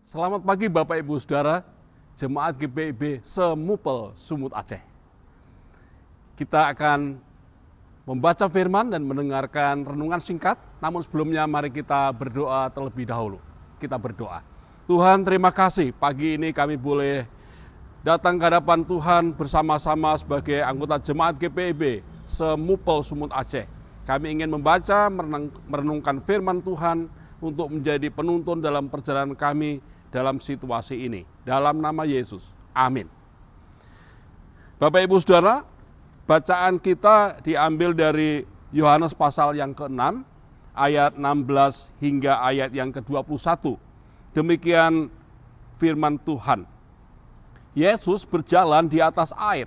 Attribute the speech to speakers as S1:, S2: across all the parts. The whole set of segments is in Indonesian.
S1: Selamat pagi Bapak Ibu Saudara, Jemaat GPIB Semupel, Sumut Aceh. Kita akan membaca firman dan mendengarkan renungan singkat, namun sebelumnya mari kita berdoa terlebih dahulu. Kita berdoa. Tuhan, terima kasih pagi ini kami boleh datang ke hadapan Tuhan bersama-sama sebagai anggota Jemaat GPIB Semupel, Sumut Aceh. Kami ingin membaca, merenungkan firman Tuhan untuk menjadi penuntun dalam perjalanan kami dalam situasi ini. Dalam nama Yesus. Amin. Bapak Ibu Saudara, bacaan kita diambil dari Yohanes pasal yang ke-6, ayat 16 hingga ayat yang ke-21. Demikian firman Tuhan. Yesus berjalan di atas air.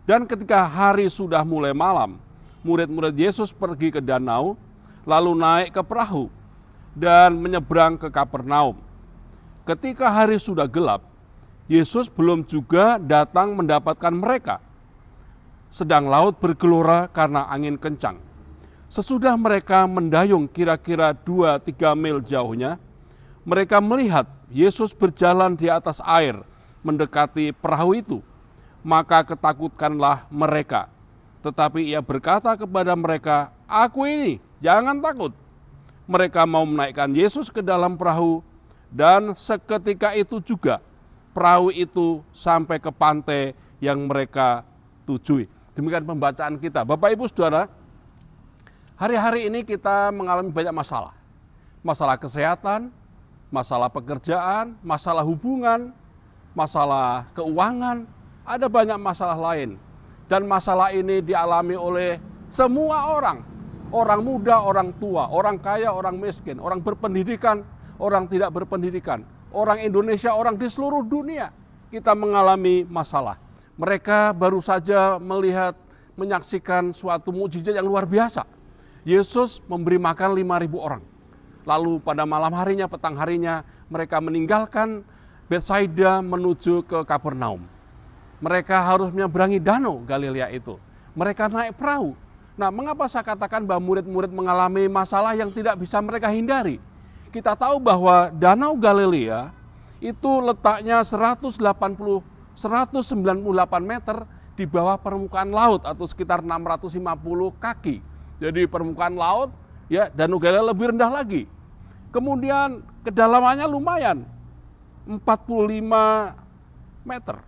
S1: Dan ketika hari sudah mulai malam, murid-murid Yesus pergi ke danau, lalu naik ke perahu dan menyeberang ke Kapernaum. Ketika hari sudah gelap, Yesus belum juga datang mendapatkan mereka. Sedang laut bergelora karena angin kencang. Sesudah mereka mendayung kira-kira 2-3 mil jauhnya, mereka melihat Yesus berjalan di atas air mendekati perahu itu. Maka ketakutkanlah mereka. Tetapi ia berkata kepada mereka, "Aku ini, jangan takut." Mereka mau menaikkan Yesus ke dalam perahu, dan seketika itu juga perahu itu sampai ke pantai yang mereka tujui. Demikian pembacaan kita. Bapak Ibu Saudara, hari-hari ini kita mengalami banyak masalah. Masalah kesehatan, masalah pekerjaan, masalah hubungan, masalah keuangan, ada banyak masalah lain. Dan masalah ini dialami oleh semua orang. Orang muda, orang tua, orang kaya, orang miskin, orang berpendidikan, orang tidak berpendidikan, orang Indonesia, orang di seluruh dunia. Kita mengalami masalah. Mereka baru saja menyaksikan suatu mukjizat yang luar biasa. Yesus memberi makan 5.000 orang. Lalu pada malam harinya, petang harinya, mereka meninggalkan Betsaida menuju ke Kapernaum. Mereka harus menyeberangi danau Galilea itu. Mereka naik perahu. Nah, mengapa saya katakan bahwa murid-murid mengalami masalah yang tidak bisa mereka hindari? Kita tahu bahwa Danau Galilea itu letaknya 198 meter di bawah permukaan laut atau sekitar 650 kaki. Jadi permukaan laut, ya, Danau Galilea lebih rendah lagi. Kemudian kedalamannya lumayan, 45 meter.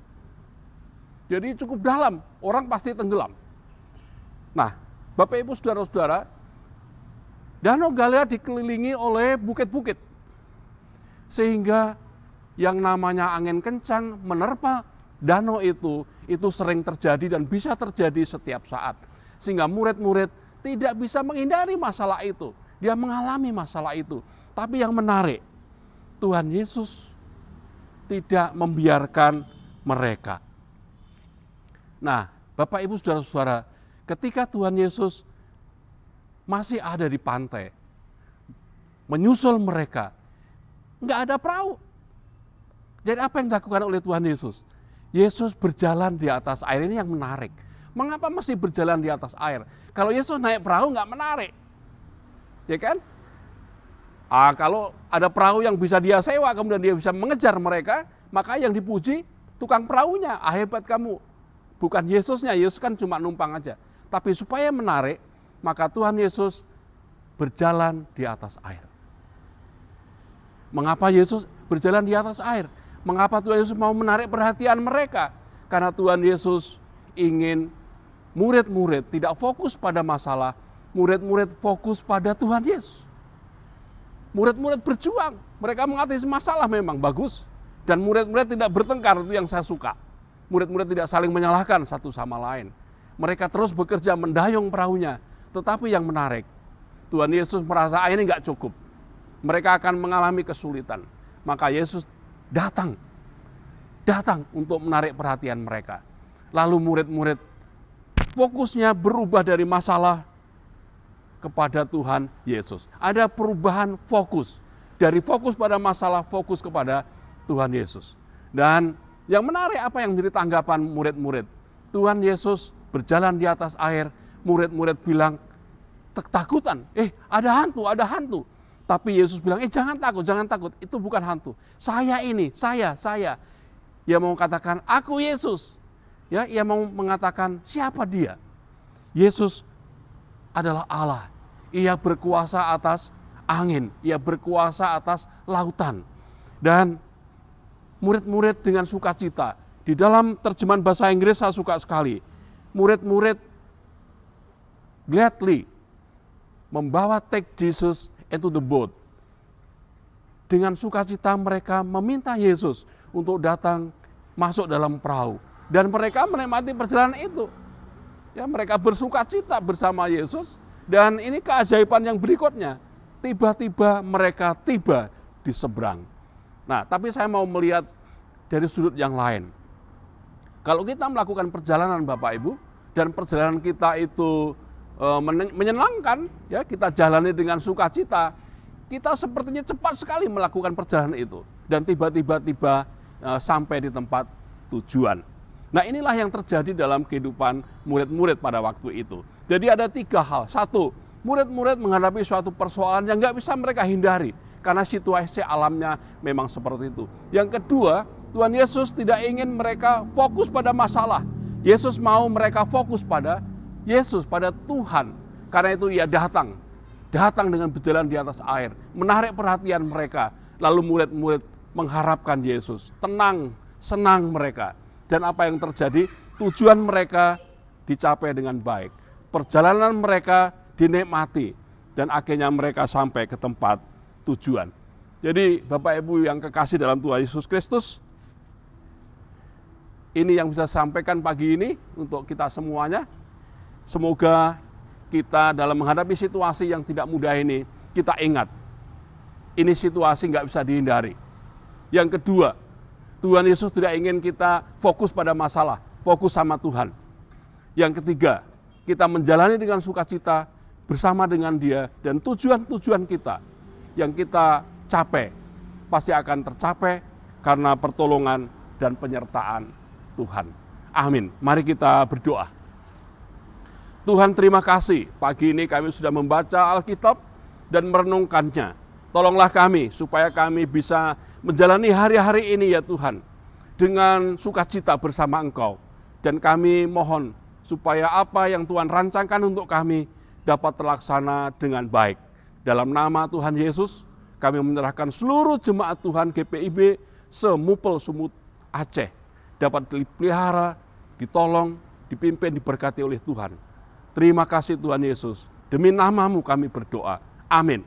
S1: Jadi cukup dalam, orang pasti tenggelam. Nah, Bapak Ibu Saudara-saudara, Danau Galilea dikelilingi oleh bukit-bukit. Sehingga yang namanya angin kencang menerpa danau itu sering terjadi dan bisa terjadi setiap saat. Sehingga murid-murid tidak bisa menghindari masalah itu. Dia mengalami masalah itu. Tapi yang menarik, Tuhan Yesus tidak membiarkan mereka. Nah, Bapak Ibu Saudara-saudara, ketika Tuhan Yesus masih ada di pantai, menyusul mereka, nggak ada perahu. Jadi apa yang dilakukan oleh Tuhan Yesus? Yesus berjalan di atas air. Ini yang menarik. Mengapa mesti berjalan di atas air? Kalau Yesus naik perahu nggak menarik, ya kan? Kalau ada perahu yang bisa dia sewa, kemudian dia bisa mengejar mereka, maka yang dipuji tukang perahunya. Hebat kamu. Bukan Yesusnya, Yesus kan cuma numpang aja. Tapi supaya menarik, maka Tuhan Yesus berjalan di atas air. Mengapa Yesus berjalan di atas air? Mengapa Tuhan Yesus mau menarik perhatian mereka? Karena Tuhan Yesus ingin murid-murid tidak fokus pada masalah, murid-murid fokus pada Tuhan Yesus. Murid-murid berjuang, mereka mengatasi masalah memang bagus. Dan murid-murid tidak bertengkar, itu yang saya suka. Murid-murid tidak saling menyalahkan satu sama lain. Mereka terus bekerja mendayung perahunya. Tetapi yang menarik, Tuhan Yesus merasa ini nggak cukup. Mereka akan mengalami kesulitan. Maka Yesus datang untuk menarik perhatian mereka. Lalu murid-murid fokusnya berubah dari masalah kepada Tuhan Yesus. Ada perubahan fokus. Dari fokus pada masalah, fokus kepada Tuhan Yesus. Dan yang menarik apa yang menjadi tanggapan murid-murid. Tuhan Yesus berjalan di atas air, murid-murid bilang ketakutan, ada hantu. Tapi Yesus bilang, jangan takut, itu bukan hantu. Saya ini, saya. Ia mau katakan, aku Yesus. Ya, ia mau mengatakan, siapa dia? Yesus adalah Allah. Ia berkuasa atas angin, ia berkuasa atas lautan. Dan murid-murid dengan sukacita. Di dalam terjemahan bahasa Inggris saya suka sekali. Murid-murid gladly membawa take Jesus into the boat. Dengan sukacita mereka meminta Yesus untuk datang masuk dalam perahu. Dan mereka menikmati perjalanan itu. Ya, mereka bersukacita bersama Yesus. Dan ini keajaiban yang berikutnya. Tiba-tiba mereka tiba di seberang. Nah, tapi saya mau melihat dari sudut yang lain. Kalau kita melakukan perjalanan Bapak Ibu, dan perjalanan kita itu menyenangkan, ya, kita jalani dengan sukacita, kita sepertinya cepat sekali melakukan perjalanan itu dan tiba-tiba sampai di tempat tujuan. Nah, inilah yang terjadi dalam kehidupan murid-murid pada waktu itu. Jadi ada 3 hal. 1, murid-murid menghadapi suatu persoalan yang nggak bisa mereka hindari karena situasi alamnya memang seperti itu. Yang kedua, Tuhan Yesus tidak ingin mereka fokus pada masalah. Yesus mau mereka fokus pada Yesus, pada Tuhan. Karena itu ia datang dengan berjalan di atas air, menarik perhatian mereka. Lalu murid-murid mengharapkan Yesus, tenang, senang mereka. Dan apa yang terjadi? Tujuan mereka dicapai dengan baik. Perjalanan mereka dinikmati. Dan akhirnya mereka sampai ke tempat tujuan. Jadi Bapak Ibu yang kekasih dalam Tuhan Yesus Kristus, ini yang bisa saya sampaikan pagi ini untuk kita semuanya. Semoga kita dalam menghadapi situasi yang tidak mudah ini, kita ingat, ini situasi nggak bisa dihindari. Yang kedua, Tuhan Yesus tidak ingin kita fokus pada masalah, fokus sama Tuhan. Yang ketiga, kita menjalani dengan sukacita bersama dengan Dia, dan tujuan-tujuan kita yang kita capai pasti akan tercapai karena pertolongan dan penyertaan Tuhan. Amin. Mari kita berdoa. Tuhan, terima kasih. Pagi ini kami sudah membaca Alkitab dan merenungkannya. Tolonglah kami supaya kami bisa menjalani hari-hari ini ya Tuhan, dengan sukacita bersama Engkau. Dan kami mohon supaya apa yang Tuhan rancangkan untuk kami dapat terlaksana dengan baik. Dalam nama Tuhan Yesus, kami menyerahkan seluruh jemaat Tuhan GPIB semupel Sumut Aceh dapat dipelihara, ditolong, dipimpin, diberkati oleh Tuhan. Terima kasih Tuhan Yesus. Demi nama-Mu kami berdoa. Amin.